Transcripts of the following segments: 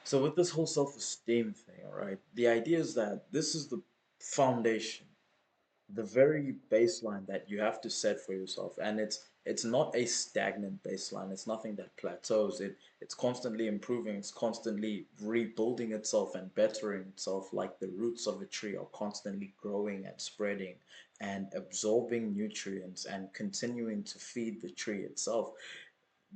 So with this whole self-esteem thing, all right, the idea is that this is the foundation, the very baseline that you have to set for yourself, and it's not a stagnant baseline. It's nothing that plateaus. It's constantly improving. It's constantly rebuilding itself and bettering itself, like the roots of a tree are constantly growing and spreading and absorbing nutrients and continuing to feed the tree itself.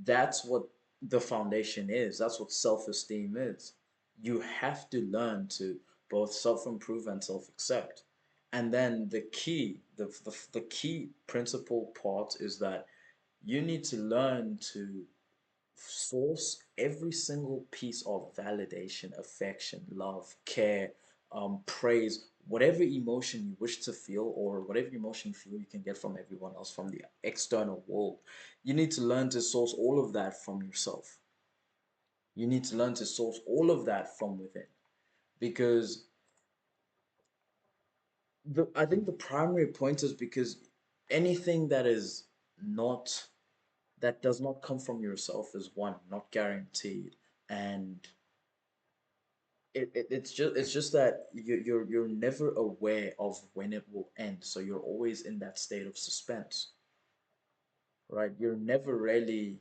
That's what the foundation is. That's what self-esteem is. You have to learn to both self-improve and self-accept. And then the key principal part is that you need to learn to source every single piece of validation, affection, love, care, praise, whatever emotion you wish to feel, or whatever emotion you feel you can get from everyone else, from the external world. You need to learn to source all of that from yourself. You need to learn to source all of that from within. Because I think the primary point is because anything that is not that does not come from yourself is one, not guaranteed. And it's just that you're never aware of when it will end, so you're always in that state of suspense, right? You're never really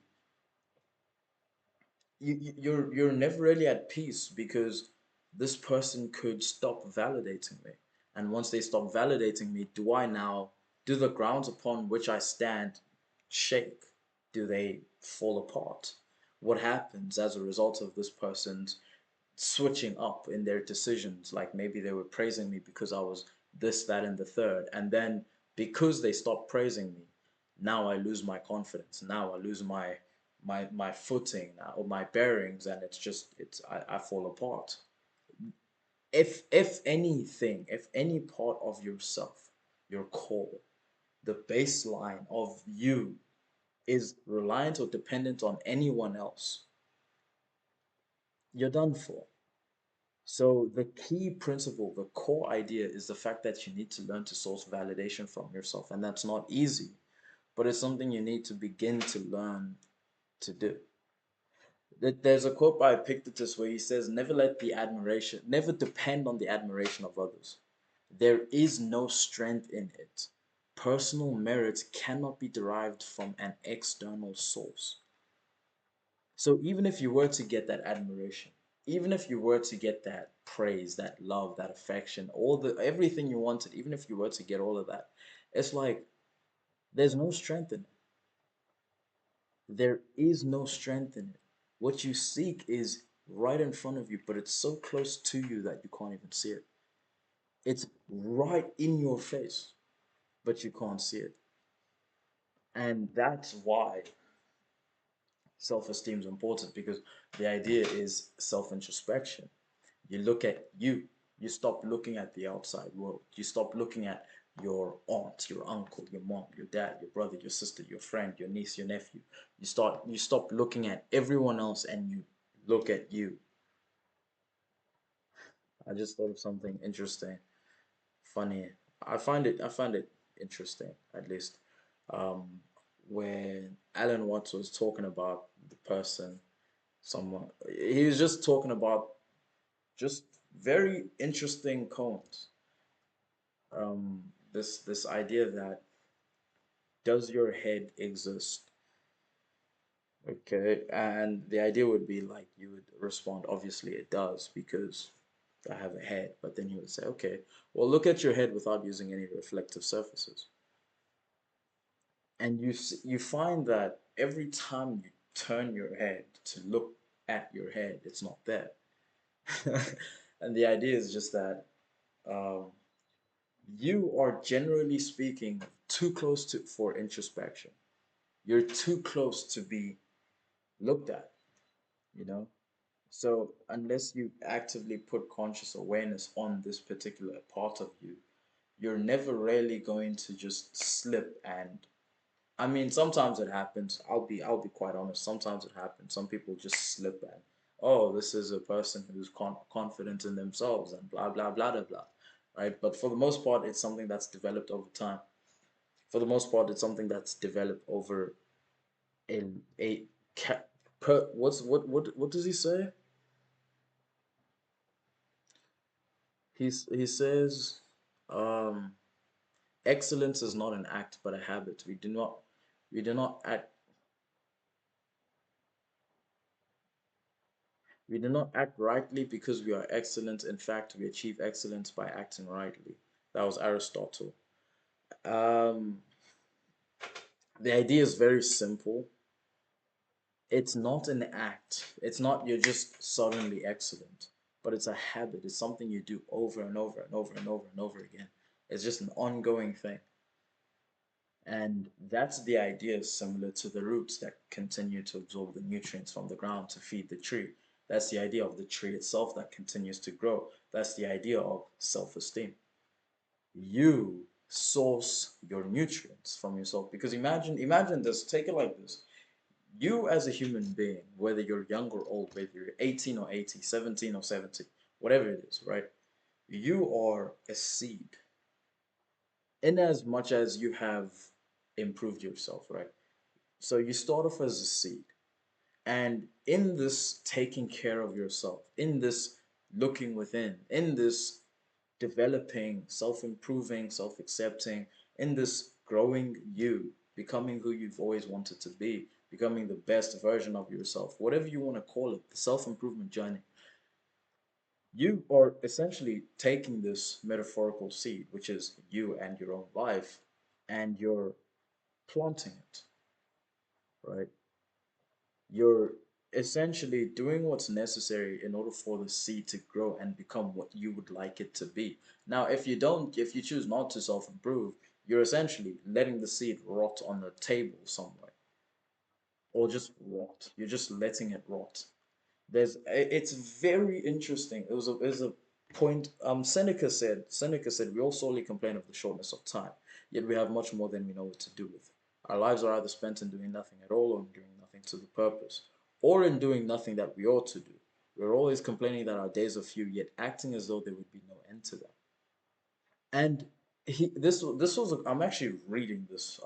at peace because this person could stop validating me, and once they stop validating me, do the grounds upon which I stand shake? Do they fall apart? What happens as a result of this person's switching up in their decisions? Like maybe they were praising me because I was this, that, and the third, and then because they stopped praising me, now I lose my confidence. Now I lose my footing or my bearings, and I fall apart. If anything, if any part of yourself, your core, the baseline of you is reliant or dependent on anyone else, you're done for. So the key principle, the core idea is the fact that you need to learn to source validation from yourself. And that's not easy, but it's something you need to begin to learn to do. There's a quote by Epictetus where he says, never depend on the admiration of others. There is no strength in it. Personal merit cannot be derived from an external source. So even if you were to get that admiration, even if you were to get that praise, that love, that affection, all the everything you wanted, even if you were to get all of that, it's like there's no strength in it. There is no strength in it. What you seek is right in front of you, but it's so close to you that you can't even see it. It's right in your face, but you can't see it. And that's why self-esteem is important, because the idea is self-introspection. You look at you. You stop looking at the outside world. You stop looking at your aunt, your uncle, your mom, your dad, your brother, your sister, your friend, your niece, your nephew. You stop looking at everyone else and you look at you. I just thought of something interesting, funny. I find it interesting, at least. Um, when Alan Watts was talking about the person, someone he was just talking about just very interesting cones. This idea that, does your head exist? Okay, and the idea would be like you would respond, obviously it does because I have a head. But then he would say, okay, well, look at your head without using any reflective surfaces, and you find that every time you turn your head to look at your head, it's not there. And the idea is just that um, you are, generally speaking, too close to for introspection. You're too close to be looked at, you know? So unless you actively put conscious awareness on this particular part of you, you're never really going to just slip. And I mean, sometimes it happens. I'll be quite honest. Sometimes it happens. Some people just slip, and oh, this is a person who's confident in themselves and blah blah blah blah blah, right? But for the most part, it's something that's developed over time. For the most part, it's something that's developed over a a ca- per, what does he say? He says, um, excellence is not an act but a habit. We do not act rightly because we are excellent. In fact, we achieve excellence by acting rightly. That was Aristotle. Um, the idea is very simple. It's not an act. It's not you're just suddenly excellent, but it's a habit. It's something you do over and over and over and over and over again. It's just an ongoing thing. And that's the idea similar to the roots that continue to absorb the nutrients from the ground to feed the tree. That's the idea of the tree itself that continues to grow. That's the idea of self-esteem. You source your nutrients from yourself because imagine this, take it like this. You as a human being, whether you're young or old, whether you're 18 or 80, 17 or 70, whatever it is, right? You are a seed in as much as you have improved yourself, right? So you start off as a seed. And in this taking care of yourself, in this looking within, in this developing, self improving, self accepting, in this growing you, becoming who you've always wanted to be, becoming the best version of yourself, whatever you want to call it, the self improvement journey, you are essentially taking this metaphorical seed, which is you and your own life, and you're planting it, right? You're essentially doing what's necessary in order for the seed to grow and become what you would like it to be. Now, if you choose not to self improve, you're essentially letting the seed rot on the table somewhere, or just rot. You're just letting it rot. It's very interesting. It was a point. Seneca said we all sorely complain of the shortness of time, yet we have much more than we know what to do with. Our lives are either spent in doing nothing at all or in doing nothing to the purpose, or in doing nothing that we ought to do. We're always complaining that our days are few, yet acting as though there would be no end to them. And this was I'm actually reading this.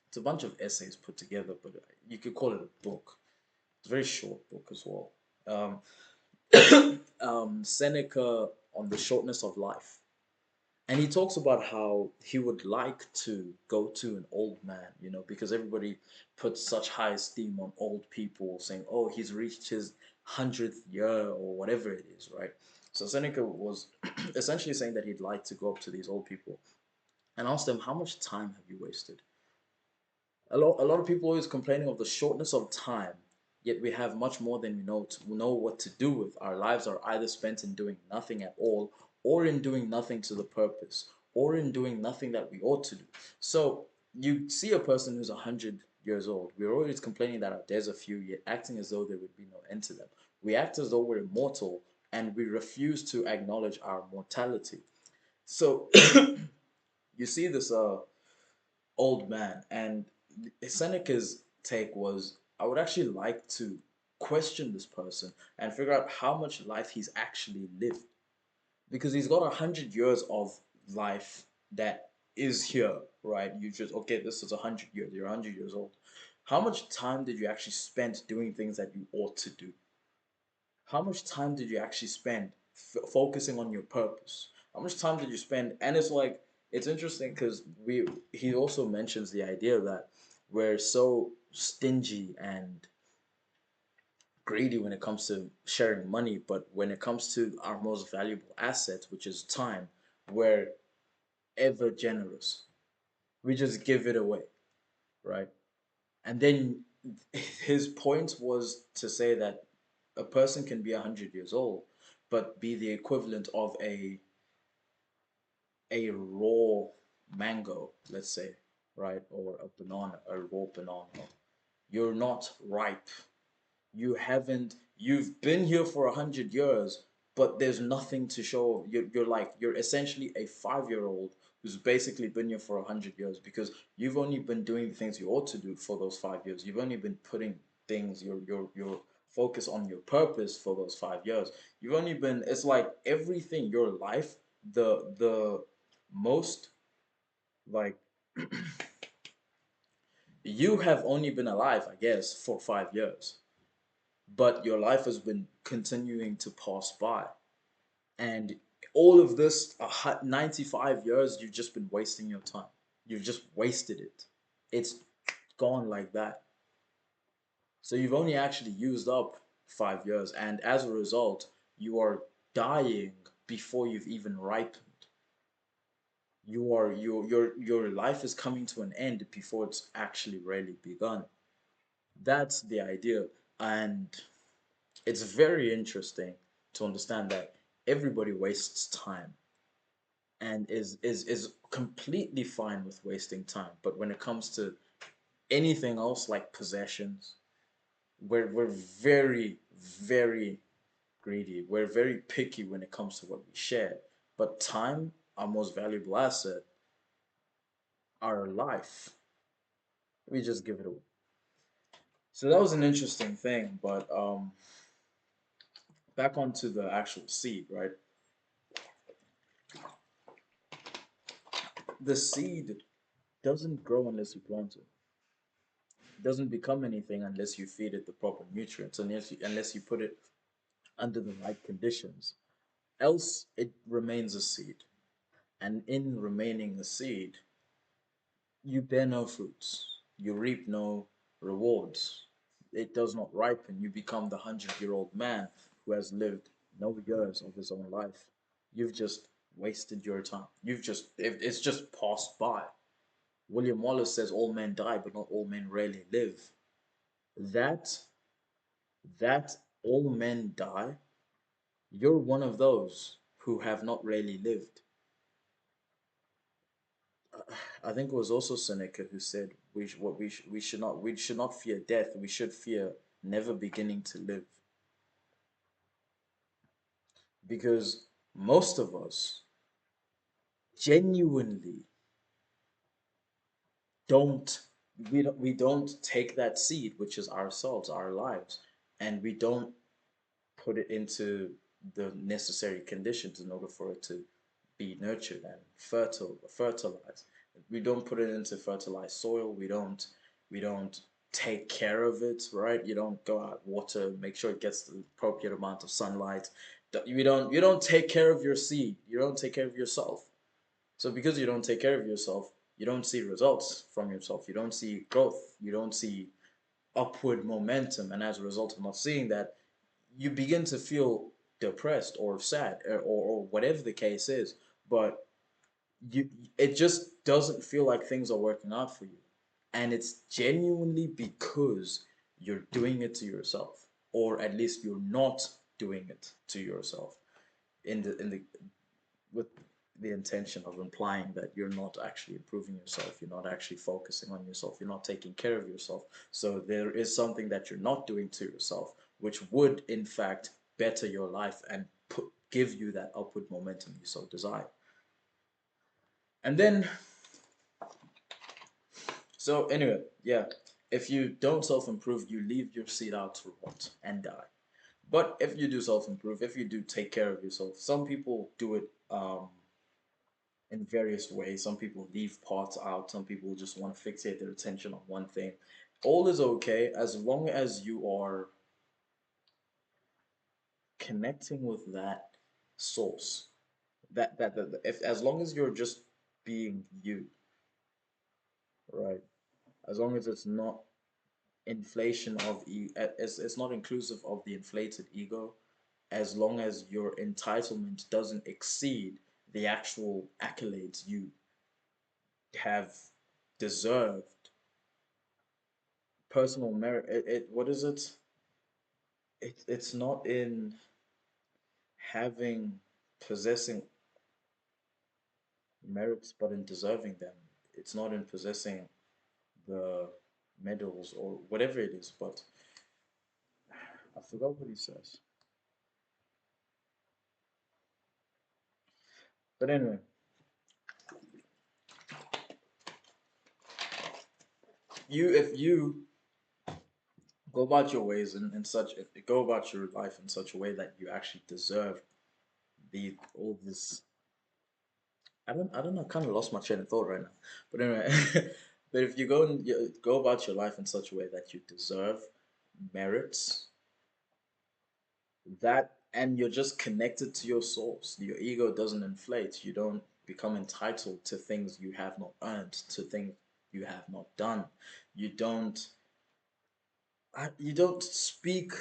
It's a bunch of essays put together, but you could call it a book. It's a very short book as well. Um, Seneca on the shortness of life. And he talks about how he would like to go to an old man, because everybody puts such high esteem on old people, saying, oh, he's reached his 100th year or whatever it is, right? So Seneca was essentially saying that he'd like to go up to these old people and ask them, how much time have you wasted? A lot of people always complaining of the shortness of time, yet we have much more than we know what to do with. Our lives are either spent in doing nothing at all, or in doing nothing to the purpose, or in doing nothing that we ought to do. So you see a person who's 100 years old. We're always complaining that our days are few, yet acting as though there would be no end to them. We act as though we're immortal, and we refuse to acknowledge our mortality. So you see this old man. And Seneca's take was, I would actually like to question this person and figure out how much life he's actually lived. Because he's got 100 years of life that is here, right? You just, okay, this is 100 years, you're 100 years old. How much time did you actually spend doing things that you ought to do? How much time did you actually spend focusing on your purpose? How much time did you spend? And it's like it's interesting because we he also mentions the idea that we're so stingy and greedy when it comes to sharing money, but when it comes to our most valuable asset, which is time, we're ever generous. We just give it away, right? And then his point was to say that a person can be 100 years old, but be the equivalent of a raw mango, let's say, right, or a banana, a raw banana. You're not ripe. You've been here for 100 years, but there's nothing to show. You're essentially a 5-year old who's basically been here for 100 years because you've only been doing the things you ought to do for those 5 years. You've only been putting things your focus on your purpose for those 5 years. You've only been it's like everything your life, the most like you have only been alive, I guess, for 5 years, but your life has been continuing to pass by. And All of this 95 years, you've just been wasting your time. You've just wasted it. It's gone like that. So you've only actually used up 5 years, and as a result, you are dying before you've even ripened. Your life is coming to an end before it's actually really begun. That's the idea. And it's very interesting to understand that everybody wastes time and is completely fine with wasting time. But when it comes to anything else like possessions, we're very, very greedy. We're very picky when it comes to what we share. But time, our most valuable asset, our life, we just give it away. So that was an interesting thing, but back onto the actual seed, right? The seed doesn't grow unless you plant it. It doesn't become anything unless you feed it the proper nutrients, unless you put it under the right conditions. Else, it remains a seed. And in remaining a seed, you bear no fruits. You reap no rewards. It does not ripen. You become the 100-year-old man who has lived no years of his own life. You've just wasted your time. It's just passed by. William Wallace says all men die, but not all men really live. That that all men die, you're one of those who have not really lived. I think it was also Seneca who said we should not fear death. We should fear never beginning to live, because most of us genuinely don't we don't take that seed, which is ourselves, our lives, and we don't put it into the necessary conditions in order for it to be nurtured and fertilized. We don't put it into fertilized soil. We don't take care of it, right? You don't go out, water, make sure it gets the appropriate amount of sunlight. You don't take care of your seed. You don't take care of yourself. So because you don't take care of yourself, you don't see results from yourself. You don't see growth. You don't see upward momentum, and as a result of not seeing that, you begin to feel depressed or sad, or whatever the case is. But you it just doesn't feel like things are working out for you, and it's genuinely because you're doing it to yourself, or at least you're not doing it to yourself in the with the intention of implying that you're not actually improving yourself, you're not actually focusing on yourself, you're not taking care of yourself. So there is something that you're not doing to yourself, which would in fact better your life and give you that upward momentum you so desire. And then, so anyway, yeah, if you don't self improve, you leave your seed out to rot and die. But if you do self improve, if you do take care of yourself, some people do it in various ways. Some people leave parts out. Some people just want to fixate their attention on one thing. All is okay as long as you are connecting with that source. That if as long as you're just being you, right? As long as it's not inflation of it's not inclusive of the inflated ego. As long as your entitlement doesn't exceed the actual accolades you have deserved, personal merit. What is it? It's not in having possessing merits, but in deserving them. It's not in possessing the medals or whatever it is. But I forgot what he says. But anyway, if you go about your ways in such go about your life in such a way that you actually deserve the all this. I don't know. I kind of lost my train of thought right now. But anyway, but if you go about your life in such a way that you deserve merits, that and you're just connected to your source. Your ego doesn't inflate. You don't become entitled to things you have not earned, to things you have not done. You don't you don't speak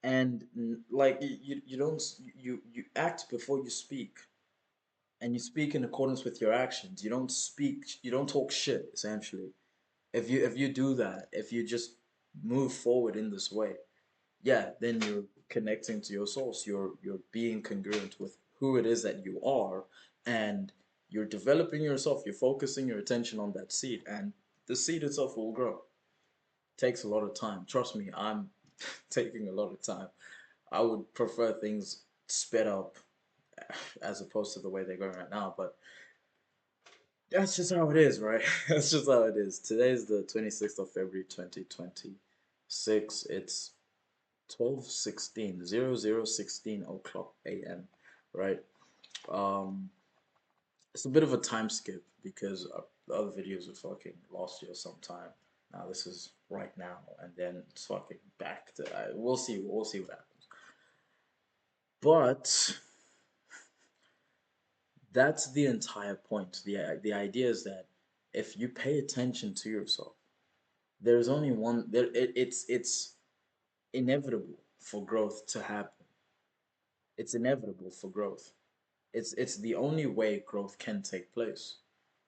and like you don't you act before you speak, and you speak in accordance with your actions. You don't speak, you don't talk shit essentially. If you do that, if you just move forward in this way, yeah, then you're connecting to your source. You're being congruent with who it is that you are, and you're developing yourself. You're focusing your attention on that seed, and the seed itself will grow. Takes a lot of time. Trust me, I'm taking a lot of time. I would prefer things sped up as opposed to the way they're going right now, but that's just how it is, right? That's just how it is. Today's the 26th of February 2026. It's 12:16, 00:16 a.m., right? Um, it's a bit of a time skip because the other videos were fucking last year sometime. Now this is right now, and then it's fucking back to. We'll see. We'll see what happens. But that's the entire point. The idea is that if you pay attention to yourself, there's only one. It's inevitable for growth to happen. It's inevitable for growth. It's the only way growth can take place.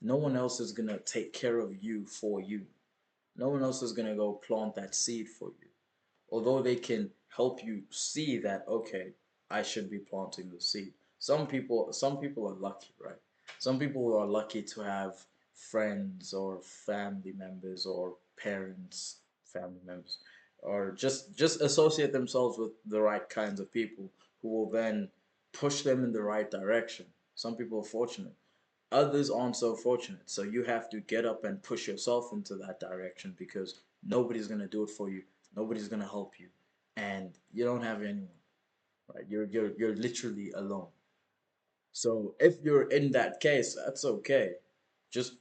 No one else is gonna take care of you for you. No one else is gonna go plant that seed for you. Although they can help you see that, okay, I should be planting the seed. Some people are lucky, right? Some people are lucky to have friends or family members or parents, family members, or just associate themselves with the right kinds of people who will then push them in the right direction. Some people are fortunate. Others aren't so fortunate. So you have to get up and push yourself into that direction because nobody's gonna do it for you. Nobody's gonna help you, and you don't have anyone. Right? You're literally alone. So if you're in that case, that's okay. Just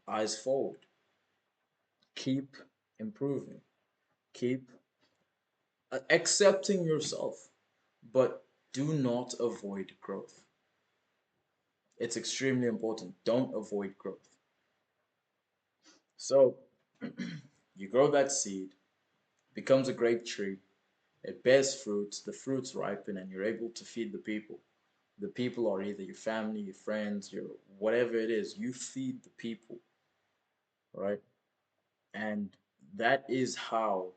eyes forward. Keep improving. Keep accepting yourself, but do not avoid growth. It's extremely important. Don't avoid growth. So you grow that seed, becomes a great tree. It bears fruits, the fruits ripen, and you're able to feed the people. The people are either your family, your friends, your whatever it is. You feed the people, right? And that is how,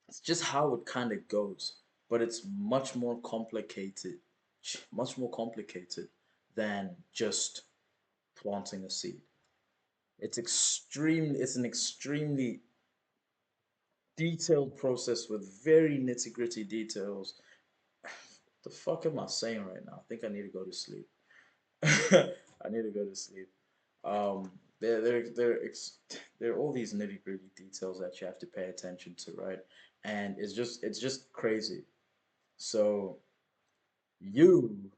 it's just how it kind of goes. But it's much more complicated than just planting a seed. It's an extremely detailed process with very nitty gritty details. The fuck am I saying right now? I think I need to go to sleep. I need to go to sleep. Um, there are all these nitty gritty details that you have to pay attention to, right? And it's just crazy. So you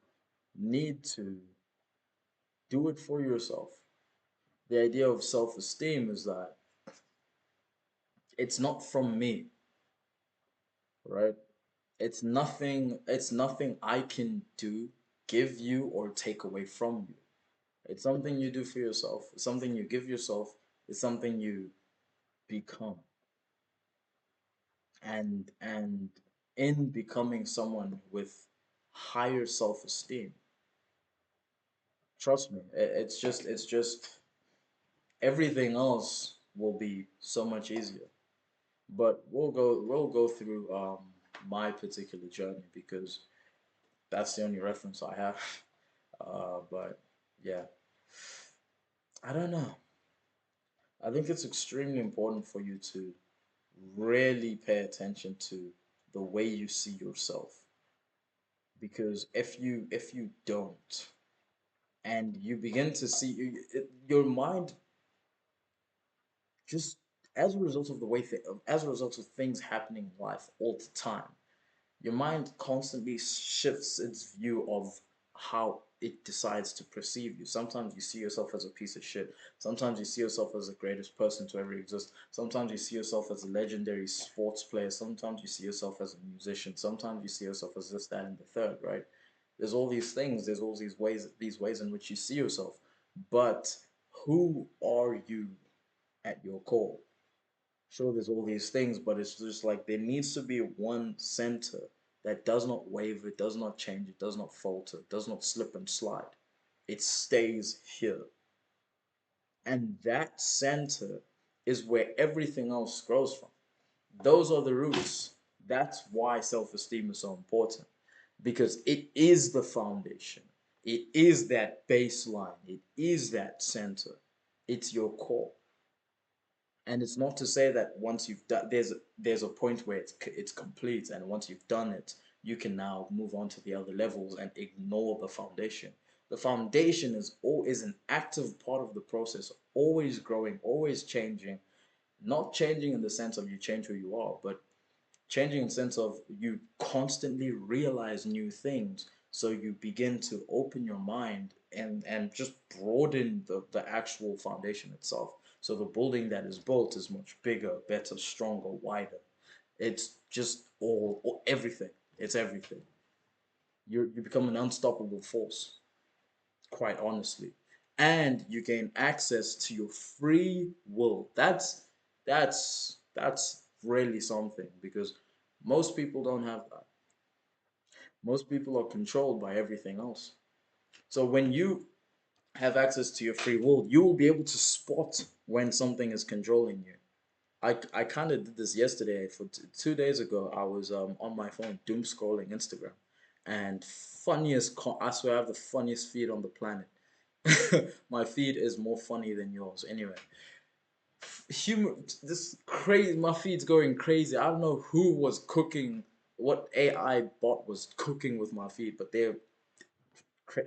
need to do it for yourself. The idea of self-esteem is that it's not from me, right? It's nothing I can do, give you, or take away from you. It's something you do for yourself. It's something you give yourself. It's something you become. And in becoming someone with higher self-esteem, trust me, it's just everything else will be so much easier. But we'll go through my particular journey because that's the only reference I have. But yeah, I don't know. I think it's extremely important for you to really pay attention to the way you see yourself, because if you don't, and you begin to see your mind, just as a result of the way as a result of things happening in life all the time, your mind constantly shifts its view of how it decides to perceive you. Sometimes you see yourself as a piece of shit. Sometimes you see yourself as the greatest person to ever exist. Sometimes you see yourself as a legendary sports player. Sometimes you see yourself as a musician. Sometimes you see yourself as this, that, and the third, right? There's all these things, there's all these ways in which you see yourself. But who are you at your core? Sure, there's all these things, but it's just like there needs to be one center that does not waver, it does not change, it does not falter, it does not slip and slide. It stays here. And that center is where everything else grows from. Those are the roots. That's why self esteem is so important because it is the foundation, it is that baseline, it is that center, it's your core. And it's not to say that once you've done, there's a point where it's complete, and once you've done it, you can now move on to the other levels and ignore the foundation. The foundation is an active part of the process, always growing, always changing. Not changing in the sense of you change who you are, but changing in the sense of you constantly realize new things, so you begin to open your mind and just broaden the actual foundation itself, so the building that is built is much bigger, better, stronger, wider. It's just everything. It's everything. You become an unstoppable force, quite honestly, and you gain access to your free will. That's really something, because most people don't have that. Most people are controlled by everything else. So when you have access to your free will, you will be able to spot when something is controlling you. I kind of did this yesterday. For 2 days ago, I was on my phone doom scrolling Instagram, and I swear I have the funniest feed on the planet. My feed is more funny than yours. Anyway, humor, this crazy. My feed's going crazy. I don't know who was cooking, what AI bot was cooking with my feed, but they're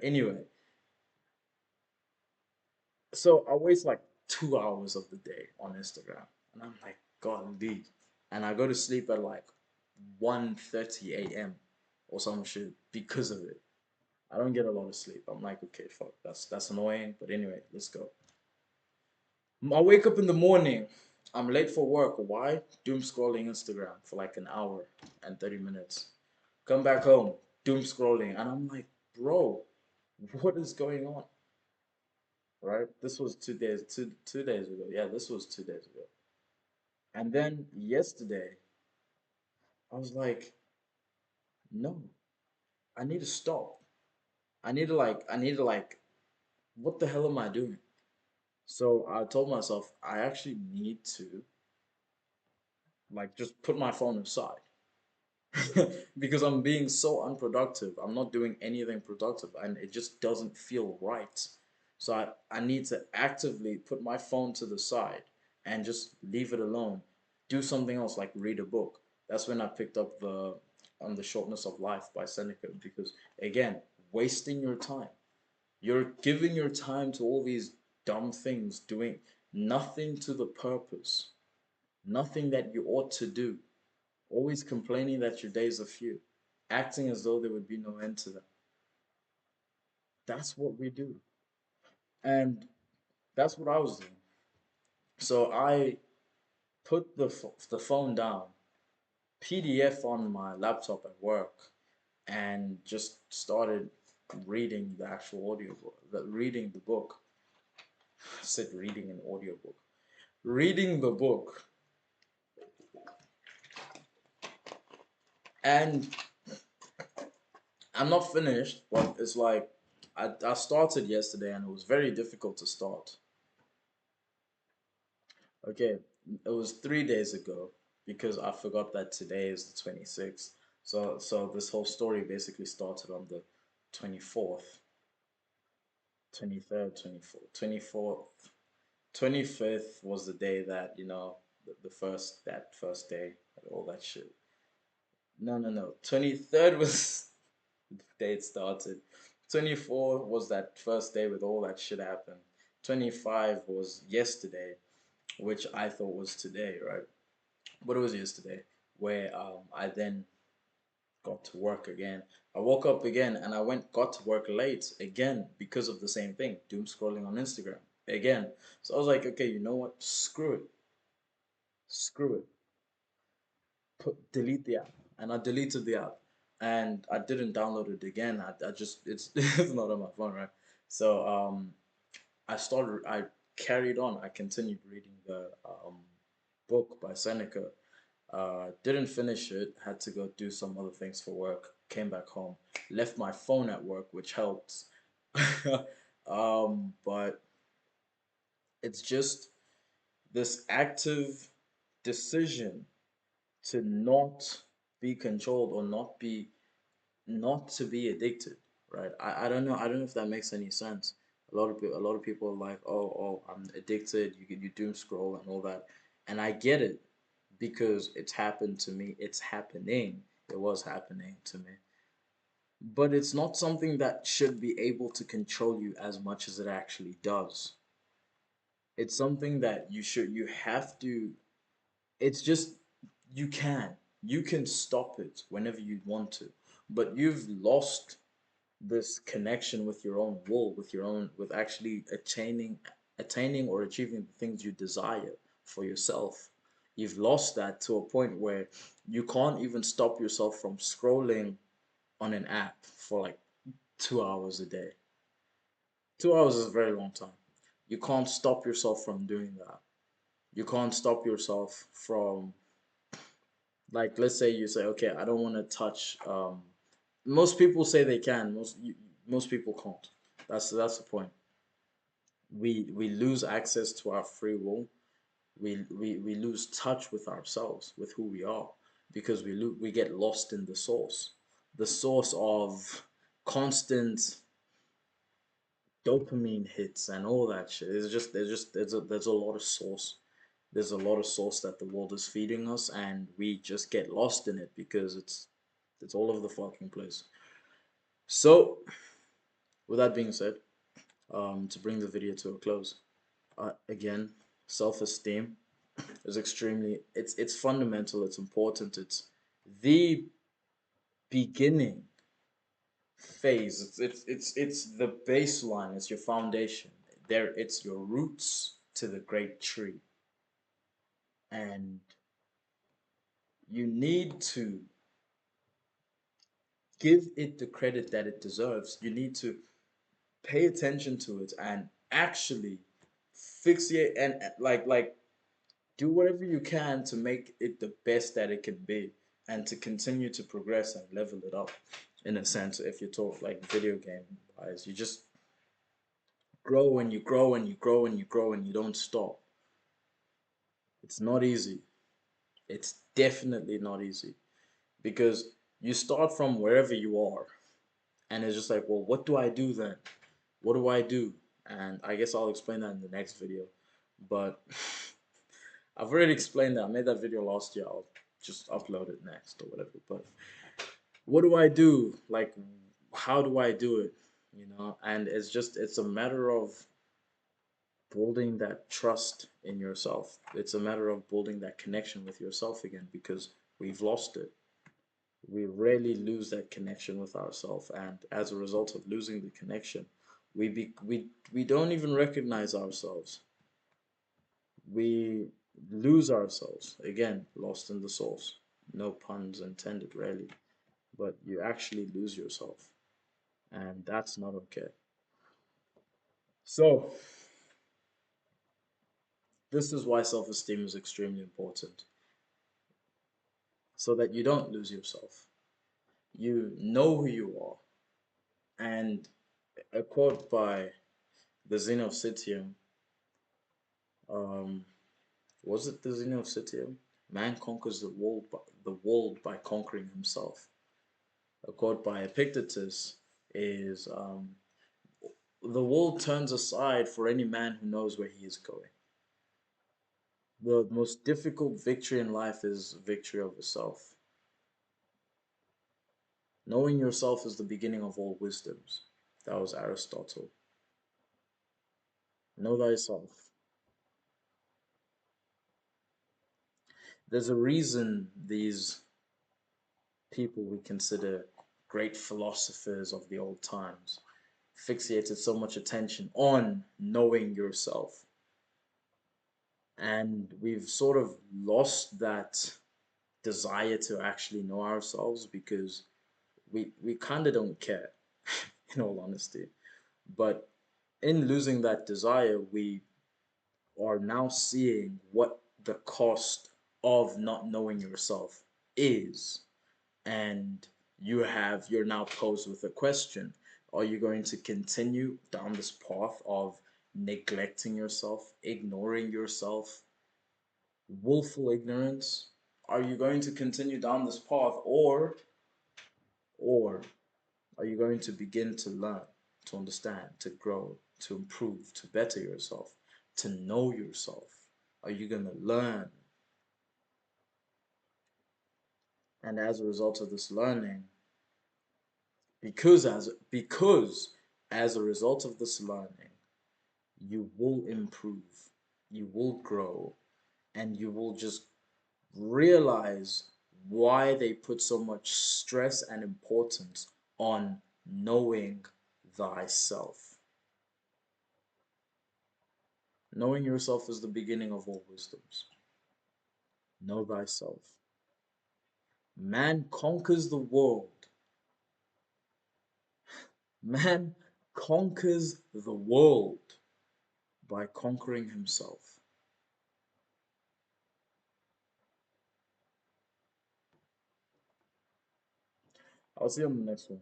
anyway. So I waste like 2 hours of the day on Instagram, and I'm like, golly, and I go to sleep at like 1:30 a.m. or some shit because of it. I don't get a lot of sleep. I'm like, okay, fuck, that's annoying. But anyway, let's go. I wake up in the morning. I'm late for work. Why? Doom scrolling Instagram for like an hour and 30 minutes. Come back home, doom scrolling. And I'm like, bro, what is going on? Right? This was 2 days, 2 days ago. Yeah, this was 2 days ago. And then yesterday, I was like, no, I need to stop. I need to like, what the hell am I doing? So I told myself I actually need to like just put my phone aside. Because I'm being so unproductive. I'm not doing anything productive and it just doesn't feel right. So I need to actively put my phone to the side and just leave it alone. Do something else like read a book. That's when I picked up the On the Shortness of Life by Seneca, because again, wasting your time. You're giving your time to all these dumb things, doing nothing to the purpose, nothing that you ought to do, always complaining that your days are few, acting as though there would be no end to them. That's what we do. And that's what I was doing. So I put the phone down, PDF on my laptop at work, and just started reading the actual audiobook, reading the book. I said reading an audiobook. Reading the book. And I'm not finished, but it's like I started yesterday and it was very difficult to start. Okay, it was 3 days ago because I forgot that today is the 26th. So this whole story basically started on the 24th, 23rd, 24th, 24th, 25th was the day that, that first day, all that shit. No, no, no. 23rd was the day it started. 24 was that first day with all that shit happened. 25 was yesterday, which I thought was today, right? But it was yesterday, where I then got got to work again. I woke up again and I got to work late again because of the same thing, doom scrolling on Instagram again. So I was like, okay, you know what? Screw it. Screw it. Delete the app. And I deleted the app and I didn't download it again. I just, it's not on my phone, right? So, I carried on. I continued reading the book by Seneca. Didn't finish it, had to go do some other things for work, came back home, left my phone at work, which helps. But it's just this active decision to not be controlled or not to be addicted, right? I don't know. I don't know if that makes any sense. A lot of people are like, oh, I'm addicted. You doom scroll and all that, and I get it because it's happened to me. It's happening. It was happening to me, but it's not something that should be able to control you as much as it actually does. It's something that you have to. It's just you can stop it whenever you want to, but you've lost this connection with your own will, with actually attaining or achieving the things you desire for yourself. You've lost that to a point where you can't even stop yourself from scrolling on an app for like 2 hours a day. 2 hours is a very long time. You can't stop yourself from doing that. You can't stop yourself from, like, let's say you say, okay, I don't want to touch. Most people say they can. Most people can't. That's the point. We lose access to our free will. We lose touch with ourselves, with who we are, because we get lost in the source of constant dopamine hits and all that shit. There's a lot of source. There's a lot of source that the world is feeding us, and we just get lost in it because it's all over the fucking place. So, with that being said, to bring the video to a close, again, self-esteem is extremely it's fundamental, it's important, it's the beginning phase. It's the baseline, it's your foundation. There it's your roots to the great tree. And you need to give it the credit that it deserves. You need to pay attention to it and actually fixate and like do whatever you can to make it the best that it can be and to continue to progress and level it up. In a sense, if you talk like video game wise, you just grow and you grow and you grow and you grow and you don't stop. It's not easy. It's definitely not easy because you start from wherever you are and it's just like, well, what do I do then? What do I do? And I guess I'll explain that in the next video. But I've already explained that. I made that video last year. I'll just upload it next or whatever. But what do I do? Like, how do I do it? You know, and it's a matter of building that trust in yourself. It's a matter of building that connection with yourself again because we've lost it. We rarely lose that connection with ourselves, and as a result of losing the connection, we don't even recognize ourselves. We lose ourselves again, lost in the source. No puns intended, really, but you actually lose yourself, and that's not okay. So, this is why self esteem is extremely important so that you don't lose yourself. You know who you are. And a quote by the Zeno of Citium, um, was it the Zeno of Citium? Man conquers the world by conquering himself. A quote by Epictetus is the world turns aside for any man who knows where he is going. The most difficult victory in life is victory over self. Knowing yourself is the beginning of all wisdoms. That was Aristotle. Know thyself. There's a reason these people we consider great philosophers of the old times fixated so much attention on knowing yourself. And we've sort of lost that desire to actually know ourselves because we kind of don't care, in all honesty. But in losing that desire, we are now seeing what the cost of not knowing yourself is. And you're now posed with a question. Are you going to continue down this path of neglecting yourself, ignoring yourself, willful ignorance? Are you going to continue down this path, or are you going to begin to learn, to understand, to grow, to improve, to better yourself, to know yourself? Are you going to learn? And as a result of this learning, because as a result of this learning, you will improve, you will grow, and you will just realize why they put so much stress and importance on knowing thyself. Knowing yourself is the beginning of all wisdoms. Know thyself. Man conquers the world. Man conquers the world by conquering himself. I'll see you on the next one.